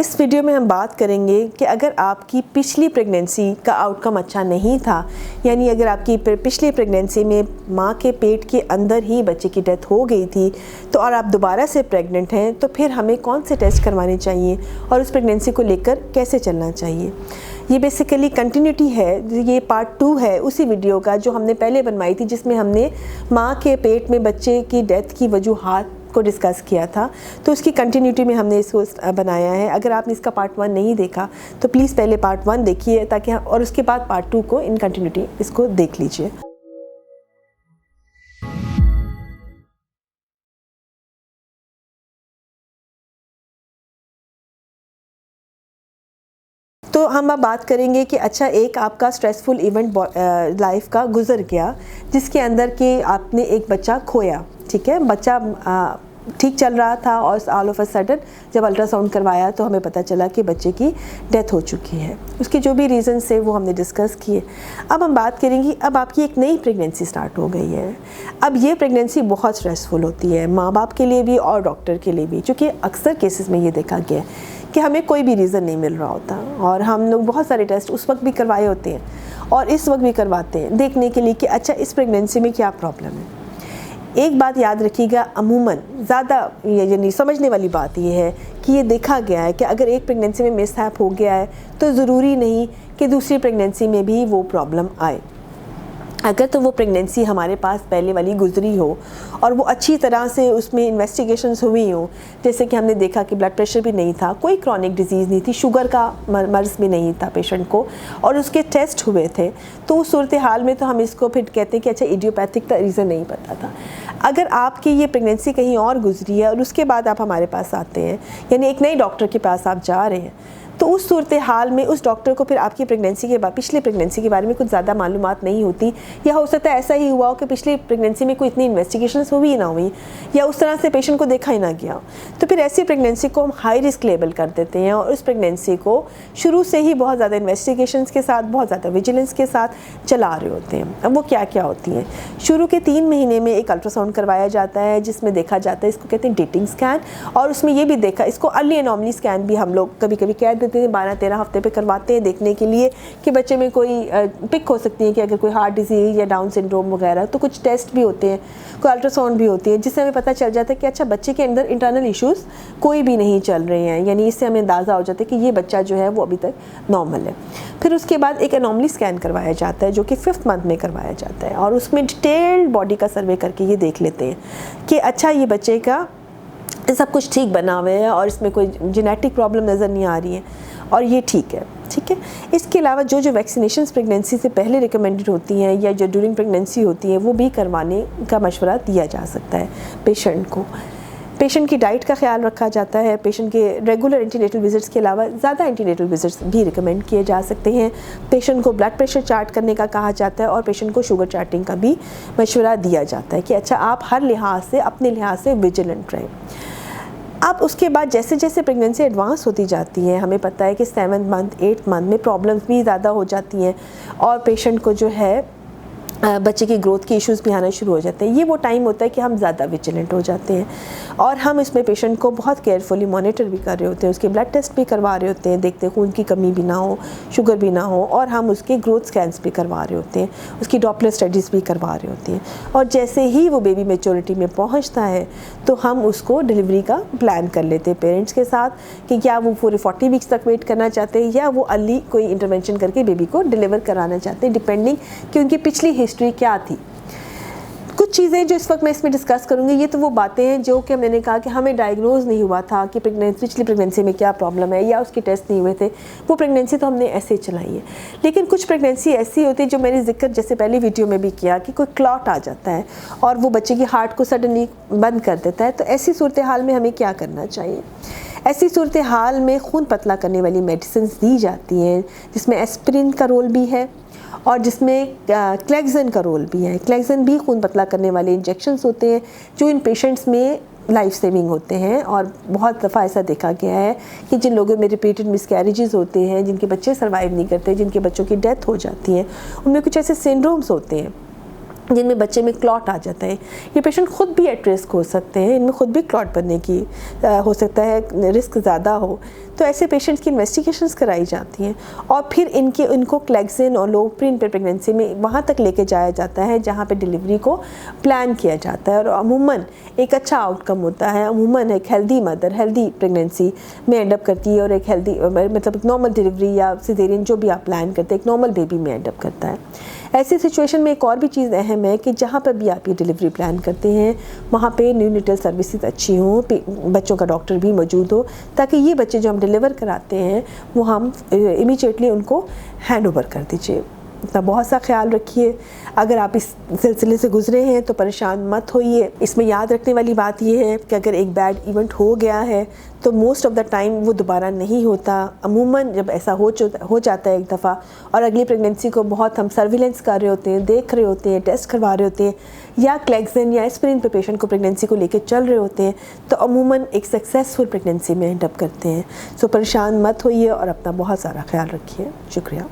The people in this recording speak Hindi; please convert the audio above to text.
इस वीडियो में हम बात करेंगे कि अगर आपकी पिछली प्रेगनेंसी का आउटकम अच्छा नहीं था, यानी अगर आपकी पिछली प्रेगनेंसी में माँ के पेट के अंदर ही बच्चे की डेथ हो गई थी तो और आप दोबारा से प्रेग्नेंट हैं, तो फिर हमें कौन से टेस्ट करवाने चाहिए और उस प्रेगनेंसी को लेकर कैसे चलना चाहिए। ये बेसिकली कंटिन्यूटी है, ये पार्ट 2 है उसी वीडियो का जो हमने पहले बनवाई थी, जिसमें हमने माँ के पेट में बच्चे की डेथ की वजूहात को डिस्कस किया था। तो उसकी कंटिन्यूटी में हमने इसको बनाया है। अगर आपने इसका पार्ट 1 नहीं देखा तो प्लीज़ पहले पार्ट 1 देखिए ताकि और उसके बाद पार्ट 2 को इन कंटिन्यूटी इसको देख लीजिए। तो हम अब बात करेंगे कि अच्छा, एक आपका स्ट्रेसफुल इवेंट लाइफ का गुजर गया जिसके अंदर कि आपने एक बच्चा खोया, ठीक है। बच्चा ठीक चल रहा था और ऑल ऑफ अ सडन जब अल्ट्रासाउंड करवाया तो हमें पता चला कि बच्चे की डेथ हो चुकी है। उसके जो भी रीज़न्स थे वो हमने डिस्कस किए। अब हम बात करेंगे, अब आपकी एक नई प्रेगनेंसी स्टार्ट हो गई है। अब ये प्रेगनेंसी बहुत स्ट्रेसफुल होती है माँ बाप के लिए भी और डॉक्टर के लिए भी, क्योंकि अक्सर केसेस में ये देखा गया है कि हमें कोई भी रीज़न नहीं मिल रहा होता और हम लोग बहुत सारे टेस्ट उस वक्त भी करवाए होते हैं और इस वक्त भी करवाते हैं देखने के लिए कि अच्छा इस प्रेगनेंसी में क्या प्रॉब्लम है। एक बात याद रखिएगा, अमूमन ज़्यादा यानी समझने वाली बात ये है कि ये देखा गया है कि अगर एक प्रेगनेंसी में मिसहैप हो गया है तो ज़रूरी नहीं कि दूसरी प्रेगनेंसी में भी वो प्रॉब्लम आए। अगर तो वो प्रेगनेंसी हमारे पास पहले वाली गुजरी हो और वो अच्छी तरह से उसमें इन्वेस्टिगेशंस हुई हो, जैसे कि हमने देखा कि ब्लड प्रेशर भी नहीं था, कोई क्रॉनिक डिजीज़ नहीं थी, शुगर का मर्ज़ भी नहीं था पेशेंट को और उसके टेस्ट हुए थे, तो उस सूरत हाल में तो हम इसको फिर कहते हैं कि अच्छा इडियोपैथिक का रीज़न नहीं पता था। अगर आपकी ये प्रेगनेंसी कहीं और गुजरी है और उसके बाद आप हमारे पास आते हैं, यानी एक नए डॉक्टर के पास आप जा रहे हैं, तो उस सूरत हाल में उस डॉक्टर को फिर आपकी प्रेगनेंसी के बाद पिछली प्रेगनेंसी के बारे में कुछ ज़्यादा मालूमात नहीं होती, या हो सकता है ऐसा ही हुआ हो कि पिछली प्रेगनेंसी में कोई इतनी इन्वेस्टिगेशंस हुई ही ना हुई या उस तरह से पेशेंट को देखा ही ना गया। तो फिर ऐसी प्रेगनेंसी को हम हाई रिस्क लेबल कर देते हैं और उस प्रेगनेंसी को शुरू से ही बहुत ज़्यादा इन्वेस्टिगेशंस के साथ, बहुत ज़्यादा विजिलेंस के साथ चला रहे होते हैं। अब वो क्या क्या होती हैं, शुरू के 3 महीने में एक अल्ट्रासाउंड करवाया जाता है जिसमें देखा जाता है, इसको कहते हैं डेटिंग स्कैन, और उसमें ये भी देखा, इसको अर्ली एनॉमली स्कैन भी हम लोग कभी कभी कह देते हैं 12-13 हफ्ते पे करवाते हैं देखने के लिए कि बच्चे में कोई पिक हो सकती है कि अगर कोई हार्ट डिजीज़ या डाउन सिंड्रोम वगैरह, तो कुछ टेस्ट भी होते हैं, कोई अल्ट्रासाउंड भी होती है जिससे हमें पता चल जाता है कि अच्छा बच्चे के अंदर इंटरनल इश्यूज़ कोई भी नहीं चल रहे हैं, यानी इससे हमें अंदाज़ा हो जाता है कि ये बच्चा जो है वो अभी तक नॉर्मल है। फिर उसके बाद एक एनॉमली स्कैन करवाया जाता है जो कि 5th मंथ में करवाया जाता है और उसमें डिटेल्ड बॉडी का सर्वे करके ये देख लेते हैं कि अच्छा ये बच्चे का सब कुछ ठीक बना हुआ है और इसमें कोई जेनेटिक प्रॉब्लम नज़र नहीं आ रही है और ये ठीक है, ठीक है। इसके अलावा जो जो वैक्सीनेशंस प्रेगनेंसी से पहले रिकमेंडेड होती हैं या जो ड्यूरिंग प्रेगनेंसी होती हैं वो भी करवाने का मशवरा दिया जा सकता है पेशेंट को। पेशेंट की डाइट का ख्याल रखा जाता है। पेशेंट के रेगुलर एंटीनेटल विजिट्स के अलावा ज़्यादा एंटीनेटल विजिट्स भी रिकमेंड किए जा सकते हैं। पेशेंट को ब्लड प्रेशर चार्ट करने का कहा जाता है और पेशेंट को शुगर चार्टिंग का भी मशवरा दिया जाता है कि अच्छा आप हर लिहाज से, अपने लिहाज से विजिलेंट रहें। अब उसके बाद जैसे जैसे प्रेगनेंसी एडवांस होती जाती है, हमें पता है कि 7th मंथ 8th मंथ में प्रॉब्लम्स भी ज़्यादा हो जाती हैं और पेशेंट को जो है बच्चे की ग्रोथ के इश्यूज़ भी आना शुरू हो जाते हैं। ये वो टाइम होता है कि हम ज़्यादा विजिलेंट हो जाते हैं और हम इसमें पेशेंट को बहुत केयरफुली मॉनिटर भी कर रहे होते हैं, उसके ब्लड टेस्ट भी करवा रहे होते हैं, देखते हैं खून की कमी भी ना हो, शुगर भी ना हो, और हम उसके ग्रोथ स्कैन्स भी करवा रहे होते हैं, उसकी डॉपलर स्टडीज़ भी करवा रहे होते हैं। और जैसे ही वो बेबी मेच्योरिटी में पहुँचता है तो हम उसको डिलीवरी का प्लान कर लेते हैं पेरेंट्स के साथ कि क्या वो पूरे 40 वीक्स तक वेट करना चाहते हैं या वो अर्ली कोई इंटरवेंशन करके बेबी को डिलीवर कराना चाहते हैं, डिपेंडिंग कि उनकी पिछली हिस्ट्री क्या थी। कुछ चीज़ें जो इस वक्त मैं इसमें डिस्कस करूँगी ये तो वो बातें हैं जो कि मैंने कहा कि हमें डायग्नोज नहीं हुआ था कि पिछली प्रेगनेंसी में क्या प्रॉब्लम है या उसके टेस्ट नहीं हुए थे, वो प्रेगनेंसी तो हमने ऐसे चलाई है। लेकिन कुछ प्रेगनेंसी ऐसी होती है जो मैंने जिक्र जैसे पहली वीडियो में भी किया कि कोई क्लॉट आ जाता है और वो बच्चे की हार्ट को सडनली बंद कर देता है। तो ऐसी सूरत हाल में हमें क्या करना चाहिए? ऐसी सूरत हाल में खून पतला करने वाली मेडिसिन दी जाती हैं जिसमें एस्पिरिन का रोल भी है और जिसमें क्लेक्सन का रोल भी है। क्लेक्सन भी खून पतला करने वाले इंजेक्शन्स होते हैं जो इन पेशेंट्स में लाइफ सेविंग होते हैं और बहुत दफ़ा ऐसा देखा गया है कि जिन लोगों में रिपीटेड मिसकैरेजेस होते हैं, जिनके बच्चे सर्वाइव नहीं करते, जिनके बच्चों की डेथ हो जाती है, उनमें कुछ ऐसे सिंड्रोम्स होते हैं जिनमें बच्चे में क्लॉट आ जाता है। ये पेशेंट खुद भी एट रिस्क हो सकते हैं, इनमें खुद भी क्लॉट बनने की हो सकता है, रिस्क ज़्यादा हो। तो ऐसे पेशेंट्स की इन्वेस्टिगेशंस कराई जाती हैं और फिर इनको क्लैक्सिन और लोप्रिन पे प्रेगनेंसी में वहाँ तक लेके जाया जाता है जहाँ पे डिलीवरी को प्लान किया जाता है और अमूमन एक अच्छा आउटकम होता है। अमूमन एक हेल्दी मदर हेल्दी प्रेगनेंसी में एंड अप करती है और एक हेल्दी मतलब एक नॉर्मल डिलीवरी या सिजेरियन जो भी आप प्लान करते हैं एक नॉर्मल बेबी में एंड अप करता है। ऐसी सिचुएशन में एक और भी चीज़ अहम है कि जहाँ पर भी आप ये डिलीवरी प्लान करते हैं वहाँ पे न्यूनेटल सर्विसेज अच्छी हों, बच्चों का डॉक्टर भी मौजूद हो, ताकि ये बच्चे जो हम डिलीवर कराते हैं वो हम इमीडिएटली उनको हैंड ओवर कर दीजिए। इतना बहुत सा ख्याल रखिए। अगर आप इस सिलसिले से गुजरे हैं तो परेशान मत होइए। इसमें याद रखने वाली बात यह है कि अगर एक बैड इवेंट हो गया है तो मोस्ट ऑफ़ द टाइम वो दोबारा नहीं होता। अमूमन जब ऐसा हो जाता है एक दफ़ा और अगली प्रेगनेंसी को बहुत हम सर्विलेंस कर रहे होते हैं, देख रहे होते हैं, टेस्ट करवा रहे होते हैं या क्लैक्सिन या एस्पिरिन पे पेशेंट को प्रेगनेंसी को लेकर चल रहे होते हैं तो अमूमन एक सक्सेसफुल प्रेगनेंसी में एंड अप करते हैं। सो परेशान मत होइए और अपना बहुत सारा ख्याल रखिए। शुक्रिया।